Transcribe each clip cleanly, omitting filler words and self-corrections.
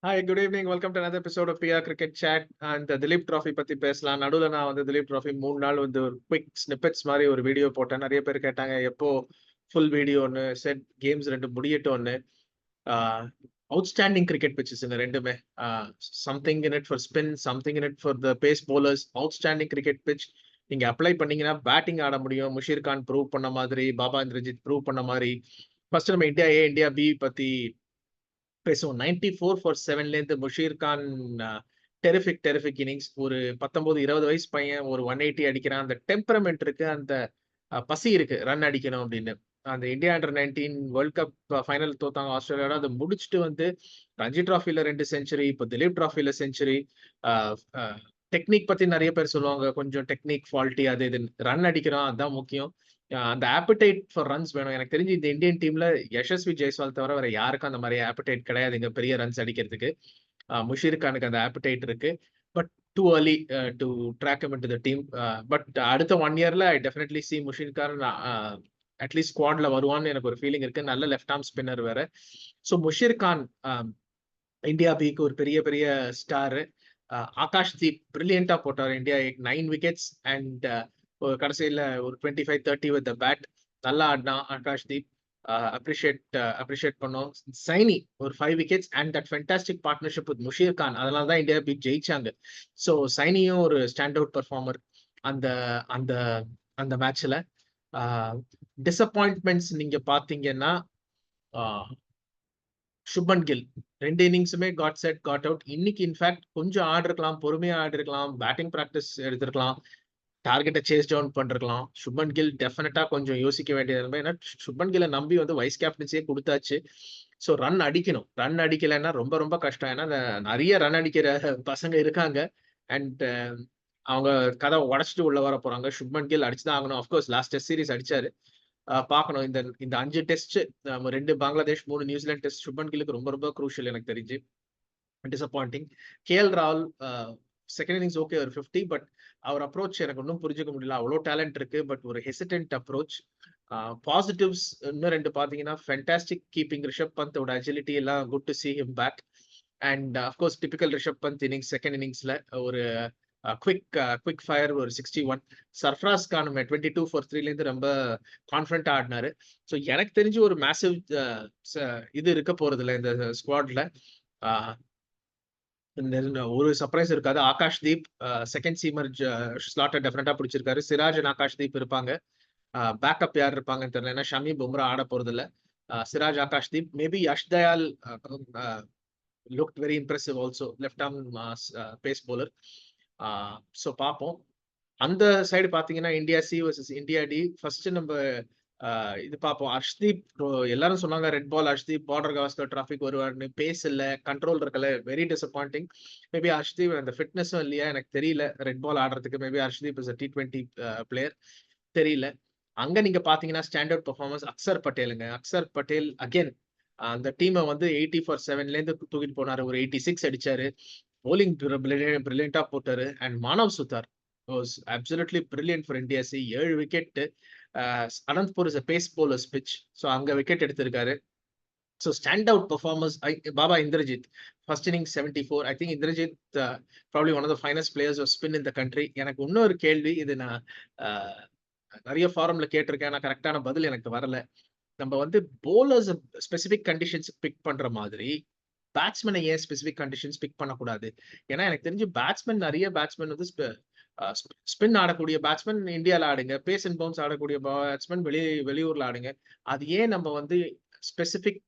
Hi, good evening. Welcome to another episode of PR Cricket Chat and the Dilip Trophy பத்தி பேசலாம். நடுவுல நான் வந்து Dilip Trophy 3 நாள் வந்து ஒரு குவிக் ஸ்னிப்பெட்ஸ் மாதிரி ஒரு வீடியோ போட்டேன். நிறைய பேர் கேட்டாங்க எப்போ ஃபுல் வீடியோன்னு, செட் கேம்ஸ் 2 முடியட்டும்னு. அவுட்ஸ்டாண்டிங் கிரிக்கெட் பிச்சஸ்ங்க ரெண்டுமே. Something in it for spin, something in it for the pace bowlers. Outstanding cricket pitch. நீங்க அப்ளை பண்ணீங்கன்னா பேட்டிங் ஆட முடியும். முஷீர் கான் ப்ரூவ் பண்ண மாதிரி, பாபா இந்திரஜித் ப்ரூவ் பண்ண மாதிரி. ஃபர்ஸ்ட் நம்ம இந்தியா ஏ, இந்தியா பி பத்தி பேசுவோம். 94 ஃபார் 7லேருந்து முஷீர் கான் டெரிஃபிக் இன்னிங்ஸ். ஒரு 19, 20 வயசு பையன் ஒரு 180 அடிக்கிறான். அந்த டெம்பரமெண்ட் இருக்கு, அந்த பசி இருக்கு ரன் அடிக்கணும் அப்படின்னு. அந்த India under 19 world cup final தோத்தாங்க ஆஸ்திரேலியாவோட. அதை முடிச்சுட்டு வந்து ரஞ்சி டிராஃபில 2 செஞ்சுரி, இப்போ திலீப் டிராஃபில செஞ்சுரி. டெக்னிக் பத்தி நிறைய பேர் சொல்லுவாங்க, கொஞ்சம் டெக்னிக் ஃபால்ட்டி அது இதுன்னு. ரன் அடிக்கிறான், அதுதான் முக்கியம். அந்த ஆப்படைட் ஃபார் ரன்ஸ் வேணும். எனக்கு தெரிஞ்சு இந்த இந்தியன் டீம்ல யசஸ்வி ஜெய்ஸ்வால் தவிர வேற யாருக்கும் அந்த மாதிரி ஆப்படைட் கிடையாதுங்க, பெரிய ரன்ஸ் அடிக்கிறதுக்கு. முஷீர் கானுக்கு அந்த ஆப்படைட் இருக்கு. But too early to track him into the team. But அடுத்த 1 இயர்ல I definitely see Musheer Khan at least ஸ்குவாட்ல வருவான்னு எனக்கு ஒரு ஃபீலிங் இருக்கு. நல்ல லெஃப்ட் ஆர்ம் ஸ்பின்னர் வேற. ஸோ முஷீர் கான் இந்தியா பிக்கு ஒரு பெரிய பெரிய ஸ்டாரு. ஆகாஷ் தீப் பிரில்லியண்டா போட்டார் இந்தியா 9 விக்கெட்ஸ் அண்ட் கடைசியில ஒரு 25-30 வித் பேட். நல்லா ஆடினான் ஆகாஷ் தீப். அப்ரிஷியேட் பண்ணோம். சைனி ஒரு 5 wickets and that fantastic partnership with Musheer Khan. அதனால தான் இந்தியா பீட் ஜெயிச்சாங்க. ஸோ சைனியும் ஒரு ஸ்டாண்ட் அவுட் பர்ஃபார்மர் அந்த அந்த அந்த மேட்ச்ல. டிசப்பாயின்ட்மெண்ட்ஸ் நீங்க பாத்தீங்கன்னா சுப்மன் கில் 2 இன்னிங்ஸுமே காட் செட் காட் அவுட். இன்னைக்கு இன்ஃபேக்ட் கொஞ்சம் ஆடிருக்கலாம், பொறுமையா ஆடிருக்கலாம், பேட்டிங் ப்ராக்டிஸ் எடுத்திருக்கலாம், டார்கெட்டை சேஸ் டவுன் பண்ணிருக்கலாம். சுப்மன் கில் டெஃபினட்டா கொஞ்சம் யோசிக்க வேண்டியது. ஏன்னா சுப்மன் கில்லை நம்பி வந்து வைஸ் கேப்டன்சியே கொடுத்தாச்சு. ஸோ ரன் அடிக்கணும். ரன் அடிக்கலைன்னா ரொம்ப ரொம்ப கஷ்டம். ஏன்னா நிறைய ரன் அடிக்கிற பசங்க இருக்காங்க அண்ட் அவங்க கதை உடச்சிட்டு உள்ள வர போறாங்க. சுப்மன் கில் அடிச்சுதான் ஆகணும். அஃப்கோர்ஸ் லாஸ்ட் டெஸ்ட் சீரிஸ் அடிச்சாரு. பார்க்கணும். இந்த 5 test, 2 Bangladesh, 3 New Zealand test Shubman கில்லுக்கு ரொம்ப ரொம்ப குரூஷியல் எனக்கு தெரிஞ்சு. டிசப்பாயிண்டிங். கேஎல் ராகுல் செகண்ட் இன்னிங்ஸ் ஓகே ஒரு 50, பட் அவர் அப்ரோச் எனக்கு ஒன்றும் புரிஞ்சுக்க முடியல. அவ்வளோ டேலண்ட் இருக்கு, பட் ஒரு ஹெசிடென்ட் அப்ரோச். பாசிட்டிவ்ஸ் இன்னும் 2 பாத்தீங்கன்னா ஃபென்டாஸ்டிக் கீப்பிங். ரிஷப் பந்தோட அஜிலிட்டி எல்லாம் good to see him back. And of course typical Rishabh Pant innings second இன்னிங்ஸ்ல ஒரு குவிக் ஃபயர் ஒரு 61. சர்ஃப்ராஸ் கான் 22 ஃபார் 3லேருந்து ரொம்ப கான்ஃபிடண்டா ஆடினாரு. ஸோ எனக்கு தெரிஞ்சு ஒரு மேசிவ் இது இருக்க போறது இல்லை இந்த ஸ்குவாட்ல. ஒரு சர்ப்ரைஸ் இருக்காது. Akash Deep second seamer slaughter டெஃபினட்டா பிடிச்சிருக்காரு. சிராஜ் அண்ட் ஆகாஷ் தீப் இருப்பாங்க. பேக்கப் யார் இருப்பாங்கன்னு தெரியல. ஏன்னா ஷமி பும்ரா ஆட போறது இல்ல. Siraj, Akash Deep, maybe Yash Dayal looked very impressive also, left arm pace bowler. So பார்ப்போம். அந்த சைடு பாத்தீங்கன்னா India C versus India D. First நம்ம இது பார்ப்போம். ஹர்ஷ்தீப் எல்லாரும் சொன்னாங்க red ball Harshdeep Border Gavaskar டிராஃபிக் வருவார்னு. பேஸ் இல்ல, கண்ட்ரோல் இருக்கல, வெரி டிசப்பாயிண்டிங். மேபி ஹர்ஷ்தீப் அந்த ஃபிட்னஸும் இல்லையா எனக்கு தெரியல ரெட் பால் ஆடுறதுக்கு. Maybe Harshdeep is T20 player, தெரியல. அங்க நீங்க பாத்தீங்கன்னா ஸ்டாண்டர்ட் பெர்ஃபார்மன்ஸ் அக்சர் பட்டேலுங்க. அக்சர் பட்டேல் அகைன் அந்த டீமை வந்து 80 ஃபார் 7லேருந்து தூக்கிட்டு போனாரு. ஒரு 86 அடிச்சாரு. போலிங் பிரில்லியண்டா போட்டாரு. And Manav Suthar was absolutely brilliant for India. 7 wicket. Anantapur is a pace bowler's pitch. So அங்க விக்கெட் எடுத்திருக்காரு. So stand out performance Baba Indrajith. First inning 74. I think Indrajith probably one of the finest players of spin in the country. எனக்கு இன்னொரு கேள்வி, இது நான் நிறைய ஃபாரம்ல கேட்டிருக்கேன், ஆனால் கரெக்டான பதில் எனக்கு வரல. நம்ம வந்து போலர்ஸ் ஸ்பெசிபிக் கண்டிஷன்ஸ் பிக் பண்ற மாதிரி பேட்ஸ்மேனை ஏன் ஸ்பெசிபிக் கண்டிஷன்ஸ் பிக் பண்ணக்கூடாது? ஏன்னா எனக்கு தெரிஞ்சு பேட்ஸ்மேன் நிறைய பேட்ஸ்மேன் வந்து ஸ்பின் ஆடக்கூடிய பேட்ஸ்மேன் இந்தியாவில் ஆடுங்க, பேஸ் அண்ட் பவுன்ஸ் ஆடக்கூடிய பேட்ஸ்மேன் வெளியூர்ல ஆடுங்க. அது ஏன் நம்ம வந்து specific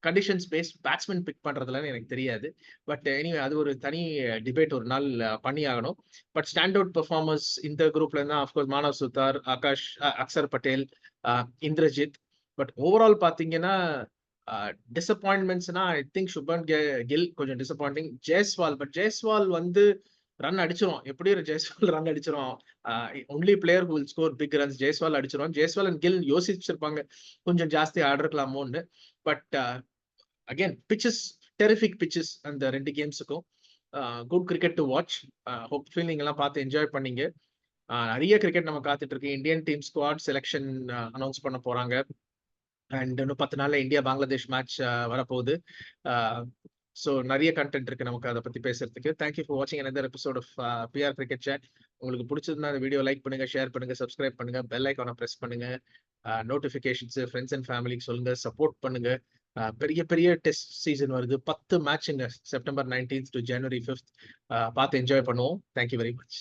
conditions based batsman pick பண்றதுலன்னு எனக்கு தெரியாது. பட் எனிவே அது ஒரு தனி டிபேட் ஒரு நாள் பண்ணி ஆகணும். பட் ஸ்டாண்ட் அவுட் பெர்ஃபார்மர்ஸ் இந்த குரூப்ல இருந்தா of course Manav Suthar, Akash, Axar Patel, Indrajith. But overall பாத்தீங்கன்னா டிசப்பாயின்மெண்ட்ஸ்னா ஐ திங்க் சுப்மன் கில் கொஞ்சம் டிசப்பாயிண்டிங். ஜெய்ஸ்வால், பட் ஜெய்ஸ்வால் வந்து ரன் அடிச்சிரும். எப்படி ஜெய்ஸ்வால் ரன் அடிச்சிரும். Only player who will score big runs. Jaiswal அடிச்சிரும். ஜெய்ஸ்வால் அண்ட் கில் யோசிச்சிருப்பாங்க கொஞ்சம் ஜாஸ்தி ஆடிருக்கலாமோன்னு. But again pitches, terrific pitches அந்த 2 கேம்ஸுக்கும். Good cricket to watch. Hopefully நீங்க எல்லாம் பார்த்து என்ஜாய் பண்ணீங்க. நிறைய கிரிக்கெட் நம்ம காத்துட்டு இருக்கு. Indian team squad selection announce பண்ண போறாங்க. அண்ட் இன்னும் 10 நாள்ல இந்தியா பங்களாதேஷ் மேட்ச் வரப்போகுது. ஸோ நிறைய கண்டென்ட் இருக்கு நமக்கு அதை பத்தி பேசுறதுக்கு. தேங்க்யூ ஃபார் வாட்சிங் another episode of BR cricket chat. உங்களுக்கு பிடிச்சிருந்தா அந்த வீடியோ லைக் பண்ணுங்க, ஷேர் பண்ணுங்க, சப்ஸ்கிரைப் பண்ணுங்க, பெல் ஐக்கானை பிரஸ் பண்ணுங்க, நோட்டிபிகேஷன்ஸ் ஃப்ரெண்ட்ஸ் அண்ட் ஃபேமிலிக்கு சொல்லுங்க, சப்போர்ட் பண்ணுங்க. பெரிய பெரிய டெஸ்ட் சீசன் வருது, 10 மேட்சுங்க, September 19th to January 5th. பார்த்து என்ஜாய் பண்ணுவோம். Thank you very much.